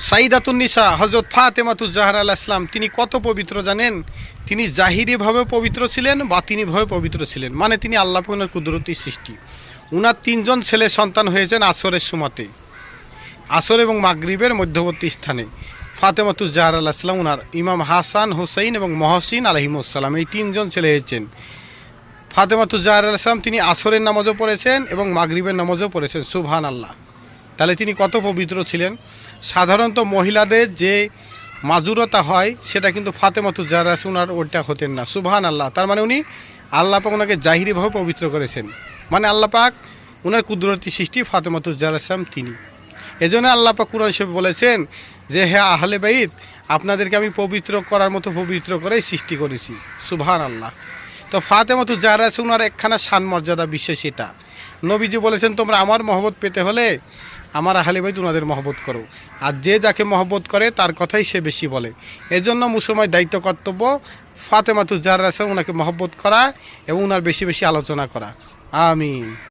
সাইদাতুন্নিসা হযরত ফাতেমাতুজ জাহরা আলাইহিস সালাম তিনি কত পবিত্র জানেন? তিনি জাহিরিভাবে পবিত্র ছিলেন, বাতিনিভাবে পবিত্র ছিলেন। মানে তিনি আল্লাহ পাকের কুদরতি সৃষ্টি। উনার 3জন ছেলে সন্তান হয়েছেন আসরের সময়তে, আসর এবং মাগরিবের মধ্যবর্তী স্থানে। ফাতেমাতুজ জাহরা আলাইহিস সালাম, উনার ইমাম হাসান, হোসাইন এবং মহসিন আলাইহিমুস সালাম, এই 3জন ছেলে হয়েছেন। ফাতেমাতুজ জাহরা আলাইহিস সালাম তিনি আসরের নামাজও পড়েছেন এবং মাগরিবের নামাজও পড়েছেন। সুবহানাল্লাহ। তাহলে তিনি কত পবিত্র ছিলেন। সাধারণত মহিলাদের যে মাজুরতা হয় সেটা কিন্তু ফাতেমাতুজ জাহরা উনার ওটা হতেন না। সুবহানাল্লাহ। তার মানে উনি আল্লাহ পাক ওনাকে জাহিরিভাবে পবিত্র করেছেন। মানে আল্লাহ পাক ওনার কুদরতি সৃষ্টি ফাতেমাতুজ জাহরা তিনি। এজন্য আল্লাহ পাক কুরআন শরীফে বলেছেন যে হে আহলে বাইত, আপনাদেরকে আমি পবিত্র করার মতো পবিত্র করেই সৃষ্টি করেছি। সুবহানাল্লাহ। তো ফাতেমাতুজ জাহরা ওনার একখানা শান মর্যাদা বিশেষ। এটা নবীজি বলেছেন তোমরা আমার মহব্বত পেতে হলে আমার আহলে বাইত উনাদের মহব্বত করো, আর যে যাকে মহব্বত করে তার কথাই সে বেশি বলে। এজন্য মুসলমানের দায়িত্ব কর্তব্য ফাতেমাতুজ জাহরা ওনাকে মহব্বত করা এবং উনার বেশি বেশি আলোচনা করা। আমিন।